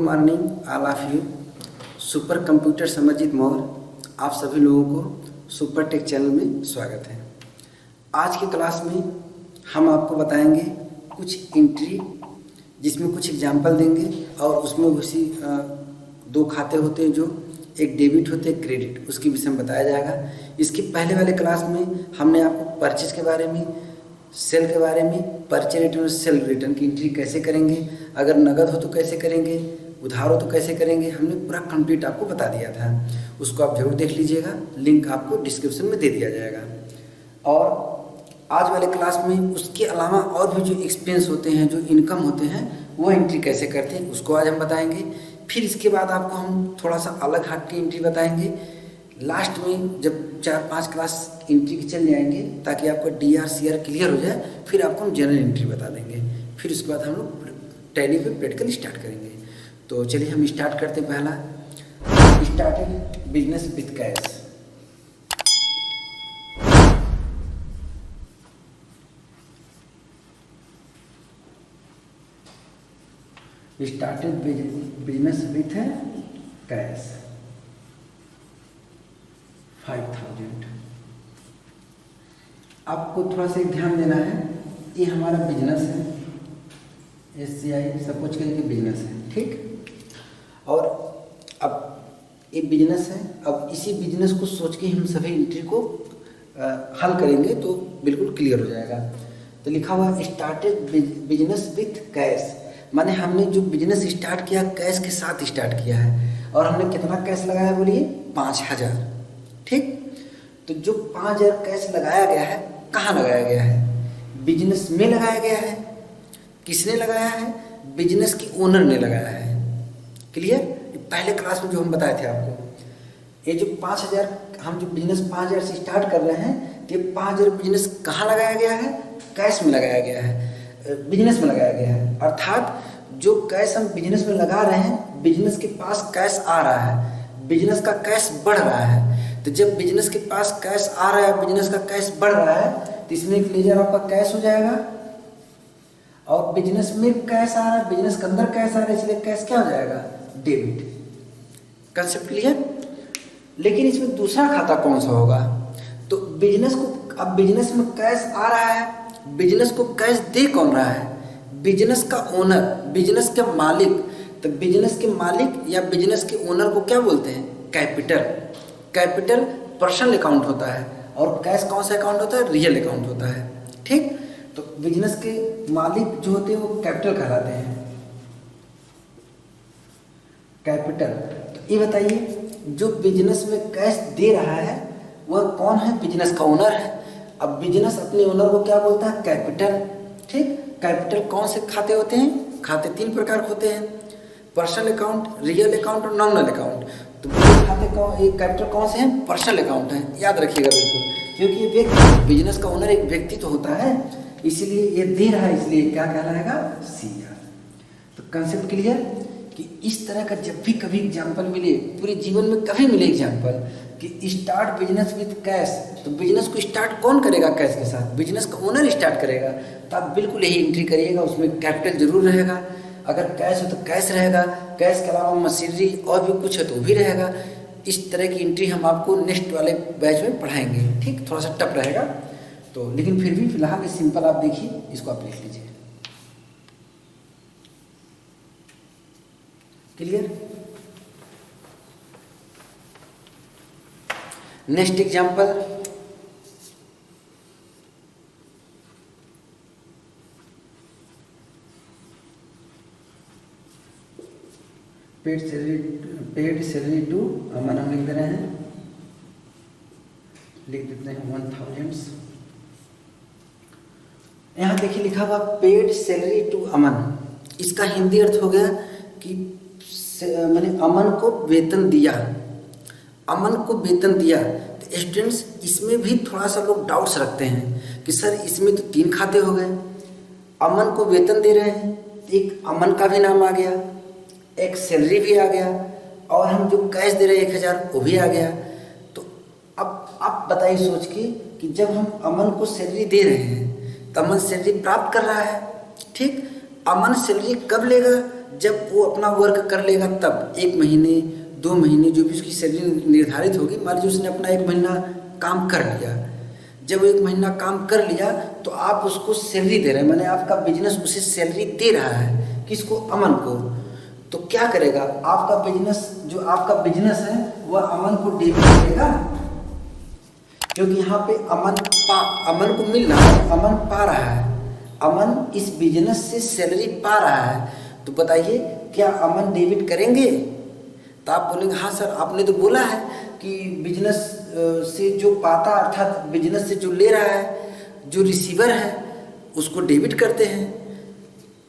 Morning all of you. Super computer Samarjeet Maurya आप सभी लोगों को सुपर टेक चैनल में स्वागत है। आज की क्लास में हम आपको बताएंगे कुछ एंट्री जिसमें कुछ एग्जाम्पल देंगे और उसमें उसी दो खाते होते हैं, जो एक डेबिट होते हैं क्रेडिट, उसके विषय में बताया जाएगा। इसके पहले वाले क्लास में हमने आपको परचेज के बारे में, सेल के बारे में, परचेज रिटर्न और सेल रिटर्न की एंट्री कैसे करेंगे, अगर नगद हो तो कैसे करेंगे, उधार हो तो कैसे करेंगे, हमने पूरा कंप्लीट आपको बता दिया था। उसको आप जरूर देख लीजिएगा, लिंक आपको डिस्क्रिप्शन में दे दिया जाएगा। और आज वाले क्लास में उसके अलावा और भी जो एक्सपेंस होते हैं, जो इनकम होते हैं, वो एंट्री कैसे करते हैं उसको आज हम बताएंगे। फिर इसके बाद आपको हम थोड़ा सा अलग हट की एंट्री बताएंगे। लास्ट में जब 4-5 क्लास एंट्री के चल जाएंगे ताकि आपका डीआर सीआर क्लियर हो जाए, फिर आपको हम जनरल एंट्री बता देंगे। फिर उसके बाद हम लोग टैली पे प्रैक्टिकल स्टार्ट करेंगे। तो चलिए हम स्टार्ट करते हैं। पहला starting business with cash. Started business with cash 5000। आपको थोड़ा सा ध्यान देना है, ये हमारा बिजनेस है, SCI सब कुछ करके बिजनेस है, ठीक। और अब ये बिजनेस है, अब इसी बिजनेस को सोच के हम सभी एंट्री को हल करेंगे तो बिल्कुल क्लियर हो जाएगा। तो लिखा हुआ स्टार्टेड बिजनेस विथ कैश, माने हमने जो बिजनेस स्टार्ट किया कैश के साथ स्टार्ट किया है। और हमने कितना कैश लगाया बोलिए? 5000, ठीक। तो जो 5000 कैश लगाया गया है, कहाँ लगाया गया है? बिजनेस में लगाया गया है। किसने लगाया है? बिजनेस की ओनर ने लगाया है। क्लियर? पहले क्लास में जो हम बताए थे आपको, ये जो 5000 हम जो बिजनेस 5000 से स्टार्ट कर रहे हैं, तो ये 5000 बिजनेस कहाँ लगाया गया है? कैश में लगाया गया है, बिजनेस में लगाया गया है। अर्थात जो कैश हम बिजनेस में लगा रहे हैं, बिजनेस के पास कैश आ रहा है, बिजनेस का कैश बढ़ रहा है। तो जब बिजनेस के पास कैश आ रहा है, बिजनेस का कैश बढ़ रहा है, तो इसमें एक लेजर आपका कैश हो जाएगा। और बिजनेस में कैश आ रहा है, बिजनेस के अंदर कैश आ रहा है, इसलिए कैश क्या हो जाएगा? डेबिट। Concept clear? लेकिन इसमें दूसरा खाता कौन सा होगा? तो बिजनेस को, अब बिजनेस में कैश आ रहा है, बिजनेस को कैश दे कौन रहा है? बिजनेस का ओनर, बिजनेस के मालिक। तो बिजनेस के मालिक या बिजनेस के ओनर को क्या बोलते हैं? कैपिटल। कैपिटल पर्सनल अकाउंट होता है और कैश कौन सा अकाउंट होता है? रियल अकाउंट होता है, ठीक। तो बिजनेस के मालिक जो होते हैं वो कैपिटल कहलाते हैं, कैपिटल। तो ये बताइए, जो बिजनेस में कैश दे रहा है वह कौन है? बिजनेस का ओनर है। अब बिजनेस अपने ओनर को क्या बोलता है? कैपिटल, ठीक। कैपिटल कौन से खाते होते हैं? खाते 3 प्रकार के होते हैं, पर्सनल अकाउंट, रियल अकाउंट और नॉमिनल अकाउंट। तो खाते ये कैपिटल कौन से हैं? पर्सनल अकाउंट है, याद रखिएगा बिल्कुल, क्योंकि ये व्यक्ति, बिजनेस का ओनर एक व्यक्ति तो होता है, इसीलिए ये दे रहा है, इसलिए क्या कहलाएगा? सीआर। तो कंसेप्ट क्लियर? कि इस तरह का जब भी कभी एग्जाम्पल मिले, पूरे जीवन में कभी मिले एग्जाम्पल कि स्टार्ट बिजनेस विथ कैश, तो बिजनेस को स्टार्ट कौन करेगा? कैश के साथ बिजनेस का ओनर स्टार्ट करेगा। तो आप बिल्कुल यही एंट्री करिएगा, उसमें कैपिटल जरूर रहेगा। अगर कैश हो तो कैश रहेगा, कैश के अलावा मशीनरी और भी कुछ है तो भी रहेगा। इस तरह की एंट्री हम आपको नेक्स्ट वाले बैच में पढ़ाएंगे, ठीक। थोड़ा सा टफ रहेगा तो, लेकिन फिर भी फिलहाल ये सिंपल आप देखिए, इसको आप लिख लीजिए। Clear? Next example, paid salary to Aman हम लिख दे रहे हैं, लिख देते हैं 1000। यहाँ देखिए लिखा हुआ पेड सैलरी टू अमन। इसका हिंदी अर्थ हो गया कि मैंने अमन को वेतन दिया, अमन को वेतन दिया। तो स्टूडेंट्स इसमें भी थोड़ा सा लोग डाउट्स रखते हैं कि सर इसमें तो 3 खाते हो गए, अमन को वेतन दे रहे हैं, एक अमन का भी नाम आ गया, एक सैलरी भी आ गया, और हम जो कैश दे रहे हैं 1000 वो भी आ गया। तो अब आप बताइए सोच के कि जब हम अमन को सैलरी दे रहे हैं तो अमन सैलरी प्राप्त कर रहा है, ठीक। अमन सैलरी कब लेगा? जब वो अपना वर्क कर लेगा तब 1 महीने 2 महीने जो भी उसकी सैलरी निर्धारित होगी, मान लीजिए उसने अपना 1 महीना काम कर लिया, जब 1 महीना काम कर लिया तो आप उसको सैलरी दे रहे हैं, माने आपका बिजनेस उसे सैलरी दे रहा है, किसको? अमन को। तो क्या करेगा आपका बिजनेस, जो आपका बिजनेस है वह अमन को डेबिट करेगा, क्योंकि यहाँ पे अमन को मिल रहा है, अमन पा रहा है, अमन इस बिजनेस से सैलरी पा रहा है। तो बताइए क्या अमन डेबिट करेंगे? तो आप बोलेंगे हाँ सर आपने तो बोला है कि बिजनेस से जो पाता अर्थात बिजनेस से जो ले रहा है, जो रिसीवर है उसको डेबिट करते हैं।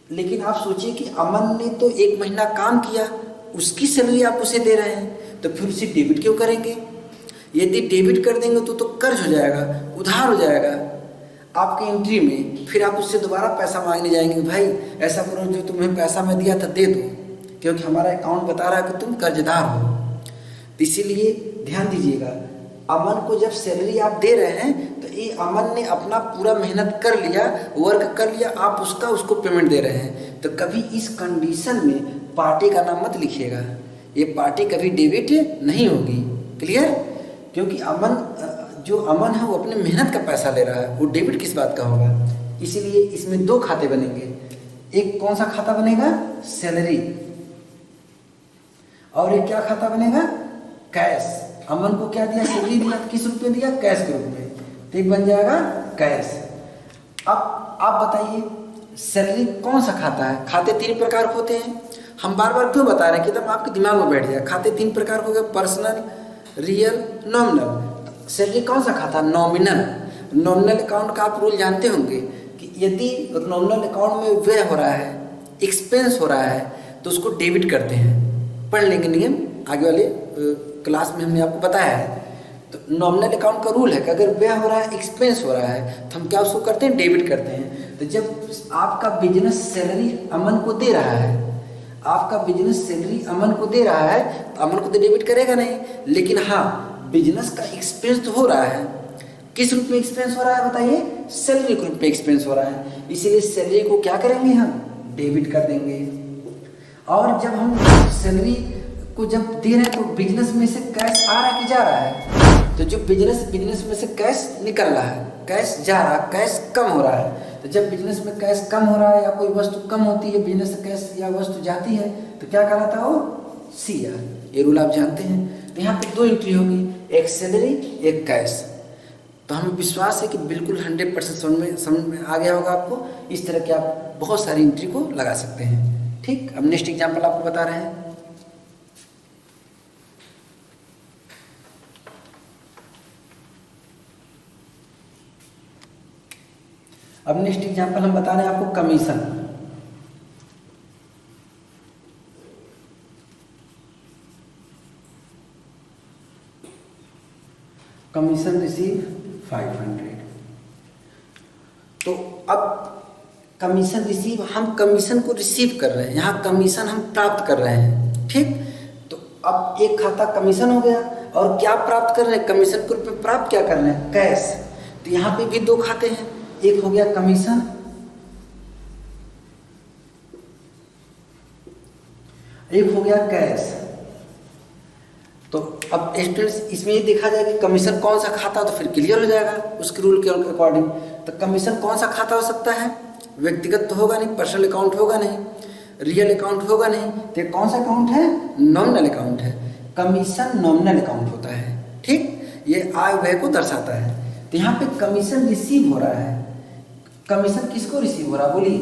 लेकिन आप सोचिए कि अमन ने तो 1 महीना काम किया, उसकी सैलरी आप उसे दे रहे हैं, तो फिर उसे डेबिट क्यों करेंगे? यदि डेबिट कर देंगे तो कर्ज हो जाएगा, उधार हो जाएगा आपकी एंट्री में। फिर आप उससे दोबारा पैसा मांगने जाएंगे, भाई ऐसा करो जो तुम्हें पैसा मैं दिया था दे दो, क्योंकि हमारा अकाउंट बता रहा है कि तुम कर्जदार हो। तो इसीलिए ध्यान दीजिएगा, अमन को जब सैलरी आप दे रहे हैं तो ये अमन ने अपना पूरा मेहनत कर लिया, वर्क कर लिया, आप उसको पेमेंट दे रहे हैं। तो कभी इस कंडीशन में पार्टी का नाम मत लिखिएगा, ये पार्टी कभी डेबिट नहीं होगी। क्लियर? क्योंकि जो अमन है वो अपने मेहनत का पैसा ले रहा है, वो डेबिट किस बात का होगा? इसीलिए इसमें 2 खाते बनेंगे। एक कौन सा खाता बनेगा? सैलरी। और एक क्या खाता बनेगा? कैश। अमन को क्या दिया? सैलरी दिया, किस रूप में दिया? कैश के रूप में, तो एक बन जाएगा कैश। अब आप बताइए सैलरी कौन सा खाता है? खाते 3 प्रकार के होते हैं। हम बार बार क्यों बता रहे हैं कि एकदम आपके दिमाग में बैठ जाए। खाते 3 प्रकार हो गए, पर्सनल, रियल, नॉमिनल। सैलरी कौन सा खाता? नॉमिनल। नॉमिनल अकाउंट का आप रूल जानते होंगे कि यदि नॉमिनल अकाउंट में व्यय हो रहा है, एक्सपेंस हो रहा है, तो उसको डेबिट करते हैं। पढ़ लेंगे नियम, आगे वाले क्लास में हमने आपको बताया है। तो नॉमिनल अकाउंट का रूल है कि अगर व्यय हो रहा है, एक्सपेंस हो रहा है, तो हम क्या उसको करते हैं? डेबिट करते हैं। तो जब आपका बिजनेस सैलरी अमन को दे रहा है, आपका बिजनेस सैलरी अमन को दे रहा है, तो अमन को तो डेबिट करेगा नहीं, लेकिन हाँ बिजनेस का एक्सपेंस तो हो रहा है। किस रूप में एक्सपेंस हो रहा है बताइए? सैलरी के रूप में एक्सपेंस हो रहा है। इसीलिए सैलरी को क्या करेंगे? हम डेबिट कर देंगे। और जब हम सैलरी को जब दे रहे हैं तो बिजनेस में से कैश आ रहा कि जा रहा है? तो जो बिजनेस में से कैश निकल रहा है, कैश जा रहा है, कैश कम हो रहा है। तो जब बिजनेस में कैश कम हो रहा है या कोई वस्तु कम होती है, बिजनेस से कैश या वस्तु जाती है, तो क्या कहलाता है वो? CR। ये रूल आप जानते हैं। तो यहाँ पे 2 एंट्री होगी, एक सैलरी, एक कैश। तो हमें विश्वास है कि बिल्कुल 100% समझ में आ गया होगा आपको। इस तरह के आप बहुत सारी एंट्री को लगा सकते हैं। ठीक, अब नेक्स्ट एग्जाम्पल आपको बता रहे हैं। अब नेक्स्ट एग्जाम्पल हम बता रहे हैं आपको कमीशन। Commission receive 500। तो अब कमीशन रिसीव, हम कमीशन को रिसीव कर रहे हैं, यहाँ कमीशन हम प्राप्त कर रहे हैं। ठीक, तो अब एक खाता कमीशन हो गया, और क्या प्राप्त कर रहे हैं? कमीशन के रूप में प्राप्त क्या कर रहे हैं? कैश। तो यहाँ पे भी 2 खाते हैं, एक हो गया कमीशन, एक हो गया कैश। तो अब स्टूडेंट्स इसमें ये देखा जाएगा कि कमीशन कौन सा खाता, तो फिर क्लियर हो जाएगा उसके रूल के अकॉर्डिंग। तो कमीशन कौन सा खाता हो सकता है? व्यक्तिगत तो होगा नहीं, पर्सनल अकाउंट होगा नहीं, रियल अकाउंट होगा नहीं, तो कौन सा अकाउंट है? नॉमिनल अकाउंट है। कमीशन नॉमिनल अकाउंट होता है। ठीक, ये आय व्यय को दर्शाता है। तो यहाँ पे कमीशन रिसीव हो रहा है। कमीशन किसको रिसीव हो रहा है बोलिए?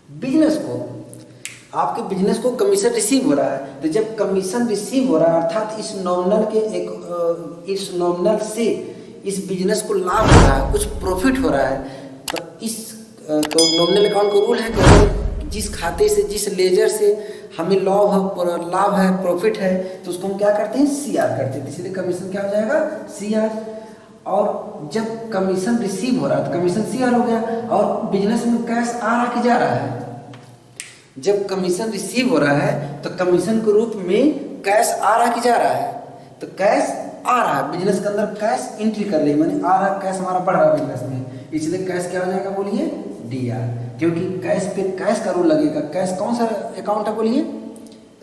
बिजनेस को। आपके बिजनेस को कमीशन रिसीव हो रहा है। तो जब कमीशन रिसीव हो रहा है अर्थात इस नॉमिनल से इस बिजनेस को लाभ हो रहा है, कुछ प्रॉफिट हो रहा है, तो नॉमिनल अकाउंट का रूल है कि जिस खाते से, जिस लेजर से हमें लाभ है, प्रॉफिट है, तो उसको हम क्या करते हैं? CR करते हैं। इसलिए कमीशन क्या हो जाएगा? CR। और जब कमीशन रिसीव हो रहा है तो कमीशन CR हो गया, और बिजनेस में कैश आ रहा कि जा रहा है? जब कमीशन रिसीव हो रहा है तो कमीशन के रूप में कैश आ रहा कि जा रहा है? तो कैश आ रहा है, बिजनेस के अंदर कैश एंट्री कर रही, माने आ रहा कैश हमारा बढ़ रहा है बिजनेस में, इसलिए कैश क्या हो जाएगा बोलिए? DR। क्योंकि कैश पे कैश का रूल लगेगा। कैश कौन सा अकाउंट है बोलिए?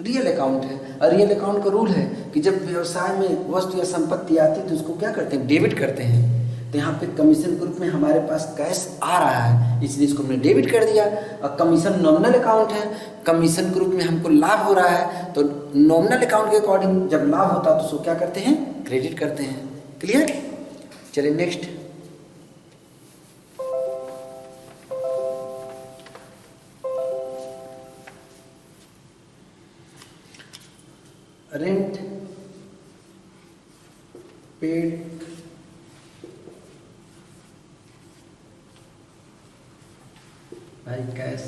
रियल अकाउंट है। और रियल अकाउंट का रूल है कि जब व्यवसाय में वस्तु या संपत्ति आती है तो उसको क्या करते हैं? डेबिट करते हैं। तो यहाँ पे कमीशन के रूप में हमारे पास कैश आ रहा है, इसलिए इसको हमने डेबिट कर दिया। और कमीशन नॉमिनल अकाउंट है, कमीशन के रूप में हमको लाभ हो रहा है, तो नॉमिनल अकाउंट के अकॉर्डिंग जब लाभ होता है तो उसको क्या करते हैं? क्रेडिट करते हैं। क्लियर? चलिए next. Rent paid by cash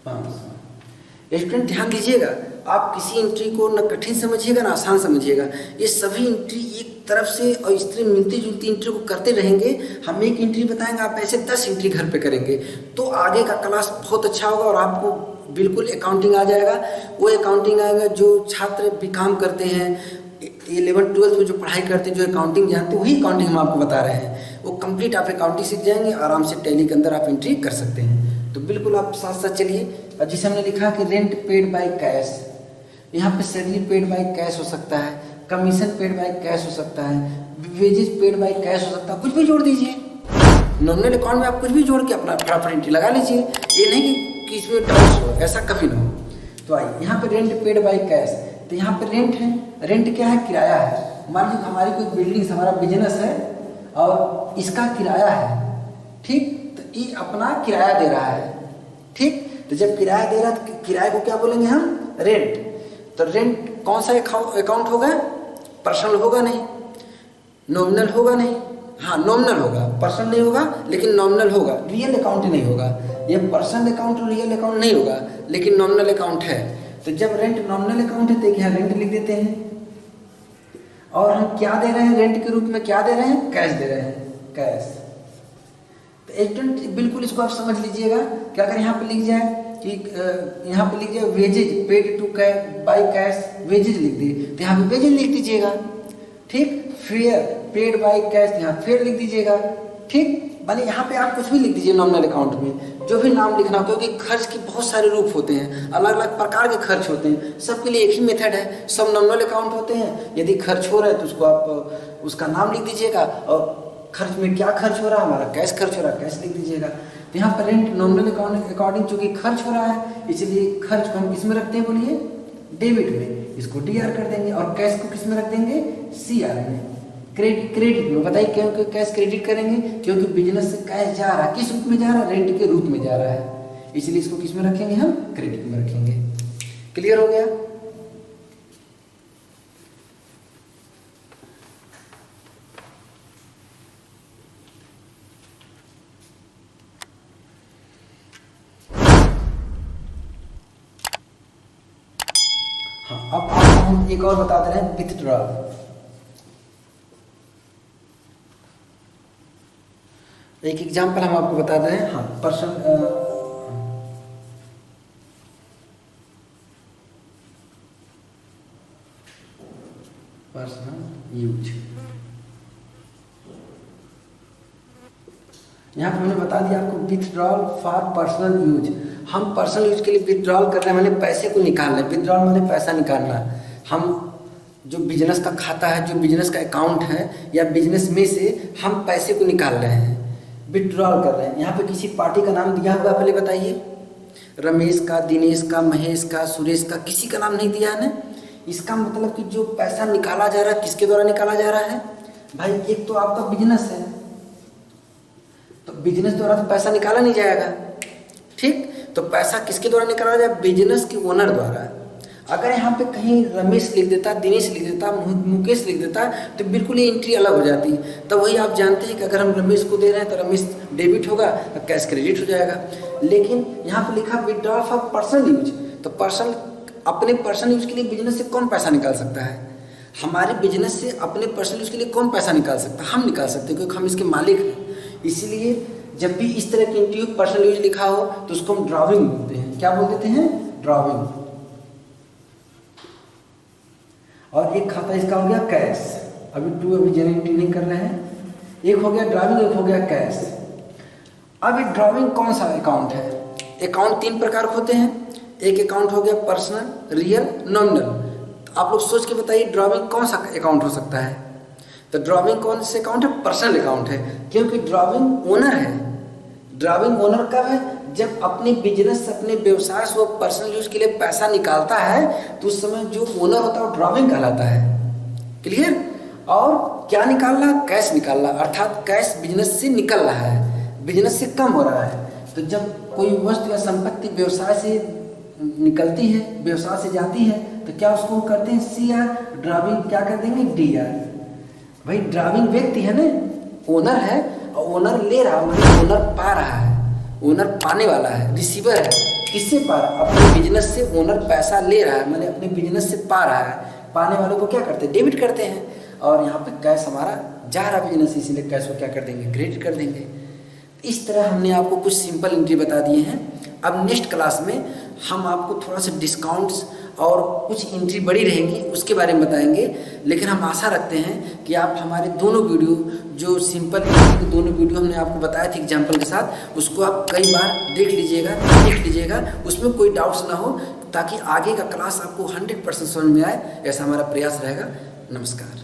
500। Student ध्यान दीजिएगा, आप किसी एंट्री को न कठिन समझिएगा ना आसान समझिएगा। ये सभी एंट्री एक तरफ से और इस तरह मिलती जुलती एंट्री को करते रहेंगे। हम एक एंट्री बताएंगे, आप ऐसे 10 एंट्री घर पे करेंगे तो आगे का क्लास बहुत अच्छा होगा और आपको बिल्कुल अकाउंटिंग आ जाएगा। वो अकाउंटिंग आएगा जो छात्र बीकॉम करते हैं, 11-12 में जो पढ़ाई करते हैं, जो अकाउंटिंग जानते हैं, वही अकाउंटिंग हम आपको बता रहे हैं। वो कंप्लीट आप अकाउंटिंग सीख जाएंगे, आराम से टैली के अंदर आप एंट्री कर सकते हैं। तो बिल्कुल आप साथ साथ चलिए। और जिसे हमने लिखा कि रेंट पेड बाय कैश, यहाँ पे सैलरी पेड बाय कैश हो सकता है, कमीशन पेड बाय कैश हो सकता है, वेजेस पेड बाय कैश हो सकता है, कुछ भी जोड़ दीजिए। नॉमिनल अकाउंट में आप कुछ भी जोड़ के अपना फटाफट एंट्री लगा लीजिए। ये नहीं कि इसमें डाउट्स हो, ऐसा कभी ना हो। तो आइए यहाँ पे रेंट पेड बाय कैश, तो यहाँ पे रेंट है। रेंट क्या है? किराया है। मान लीजिए हमारी कोई बिल्डिंग, हमारा बिजनेस है और इसका किराया है, ठीक? तो ये अपना किराया दे रहा है, ठीक? तो जब किराया दे रहा है तो किराए को क्या बोलेंगे हम? रेंट। तो रेंट कौन सा अकाउंट होगा? पर्सनल होगा नहीं, नॉमिनल होगा नहीं, हाँ नॉमिनल होगा, पर्सनल नहीं होगा लेकिन नॉमिनल होगा। रियल अकाउंट नहीं होगा, ये पर्सनल अकाउंट और रियल अकाउंट नहीं होगा लेकिन नॉमिनल अकाउंट है। तो जब रेंट नॉमिनल अकाउंट है तो यहाँ रेंट लिख देते हैं। और हम क्या दे रहे हैं रेंट के रूप में? क्या दे रहे हैं? कैश दे रहे हैं, कैश। तो एक बिल्कुल इसको आप समझ लीजिएगा कि अगर यहाँ पे लिख जाए कि यहाँ पे लिख जाए wages paid to by cash, wages लिख दिए तो यहाँ पे वेजेज लिख दीजिएगा, ठीक? फेयर पेड बाय कैश, यहाँ फेयर लिख दीजिएगा, ठीक? माने यहाँ पे आप कुछ भी लिख दीजिए नॉमिनल अकाउंट में, जो भी नाम लिखना हो, क्योंकि खर्च के बहुत सारे रूप होते हैं, अलग अलग प्रकार के खर्च होते हैं, सबके लिए एक ही मेथड है, सब नॉमिनल अकाउंट होते हैं। यदि खर्च हो रहा है तो उसको आप उसका नाम लिख दीजिएगा, और खर्च में क्या खर्च हो रहा है? हमारा कैश खर्च हो रहा है, कैश लिख दीजिएगा। तो यहाँ पर रेंट नॉमिनल अकाउंट अकॉर्डिंग चूंकि खर्च हो रहा है, इसलिए खर्च को हम किस में रखते हैं बोलिए? डेबिट में, इसको DR कर देंगे। और कैश को किस में रख देंगे? CR में। क्रेडिट में बताइए क्यों कैश क्रेडिट करेंगे? क्योंकि बिजनेस से कैश जा रहा है, किस रूप में जा रहा है? रेंट के रूप में जा रहा है, इसलिए इसको किस में रखेंगे? हम क्रेडिट में रखेंगे। क्लियर हो गया? हाँ, अब आपको हम एक और बता दे रहे हैं, विथड्रॉल। एक एग्जाम्पल हम आपको बता दे रहे हैं। हाँ, पर्सनल यूज, यहाँ पे मैंने बता दिया आपको विथड्रॉल फॉर पर्सनल यूज। हम पर्सनल यूज के लिए विथड्रॉल कर रहे हैं, मैंने पैसे को निकालना है। विथड्रॉल मैंने पैसा निकालना। हम जो बिजनेस का खाता है, जो बिजनेस का अकाउंट है या बिजनेस में से हम पैसे को निकाल रहे हैं, विथड्रॉल कर रहे हैं। यहाँ पे किसी पार्टी का नाम दिया हुआ पहले बताइए? रमेश का, दिनेश का, महेश का, सुरेश का, किसी का नाम नहीं दिया है ना। इसका मतलब कि जो पैसा निकाला जा रहा है किसके द्वारा निकाला जा रहा है? भाई एक तो आपका बिजनेस है, तो बिजनेस द्वारा तो पैसा निकाला नहीं जाएगा, ठीक? तो पैसा किसके द्वारा निकाला जाए? बिजनेस के ओनर द्वारा। अगर यहाँ पे कहीं रमेश लिख देता, दिनेश लिख देता, मुकेश लिख देता, तो बिल्कुल ये एंट्री अलग हो जाती। तो वही आप जानते हैं कि अगर हम रमेश को दे रहे हैं तो रमेश डेबिट होगा, कैश क्रेडिट हो जाएगा। लेकिन यहाँ पे लिखा विथड्रॉल फॉर पर्सनल यूज, तो अपने पर्सनल यूज के लिए बिजनेस से कौन पैसा निकाल सकता है? हमारे बिजनेस से अपने पर्सनल यूज के लिए कौन पैसा निकाल सकता है? हम निकाल सकते हैं, क्योंकि हम इसके मालिक हैं। इसीलिए जब भी इस तरह की एंट्री पर्सनल यूज लिखा हो तो उसको हम ड्राविंग बोलते हैं। क्या बोल देते हैं? ड्राविंग। और एक खाता इसका हो गया कैश। अभी जनरेट नहीं कर रहे हैं। एक हो गया ड्राविंग, एक हो गया कैश। अब ये ड्राविंग कौन सा अकाउंट है? अकाउंट 3 प्रकार के होते हैं। एक अकाउंट हो गया पर्सनल, रियल, नॉमिनल। तो आप लोग सोच के बताइए ड्राइविंग कौन सा अकाउंट हो सकता है। तो ड्राइविंग कौन से अकाउंट है? पर्सनल अकाउंट है, क्योंकि ड्राइविंग ओनर है। ड्राइविंग ओनर कब है? जब अपने बिजनेस, अपने व्यवसाय से वो पर्सनल यूज के लिए पैसा निकालता है तो उस समय जो ओनर होता है वो ड्राइविंग कहलाता है। क्लियर? और क्या निकाल रहा है? कैश निकाल रहा है, अर्थात कैश बिजनेस से निकल रहा है, बिजनेस से कम हो रहा है। तो जब कोई वस्तु या संपत्ति व्यवसाय से निकलती है, व्यवसाय से जाती है, तो क्या उसको करते हैं CR, ड्राइविंग क्या कर देंगे DR। भाई ड्राइविंग व्यक्ति है ना, ओनर है, और ओनर ले रहा है, ओनर पा रहा है, ओनर पाने वाला है, रिसीवर है। किससे पा रहा है? अपने बिजनेस से ओनर पैसा ले रहा है, मैंने अपने बिजनेस से पा रहा है। पाने वाले को क्या करते हैं? डेबिट करते हैं। और यहाँ पे कैश हमारा जा रहा बिजनेस, इसीलिए कैश को क्या कर देंगे? क्रेडिट कर देंगे। इस तरह हमने आपको कुछ सिंपल एंट्री बता दिए हैं। अब नेक्स्ट क्लास में हम आपको थोड़ा सा डिस्काउंट्स और कुछ एंट्री बड़ी रहेंगी उसके बारे में बताएंगे। लेकिन हम आशा रखते हैं कि आप हमारे दोनों वीडियो, जो सिंपल एंट्री के दोनों वीडियो हमने आपको बताए थे एग्जाम्पल के साथ, उसको आप कई बार देख लीजिएगा, उसमें कोई डाउट्स ना हो, ताकि आगे का क्लास आपको 100% समझ में आए। ऐसा हमारा प्रयास रहेगा। नमस्कार।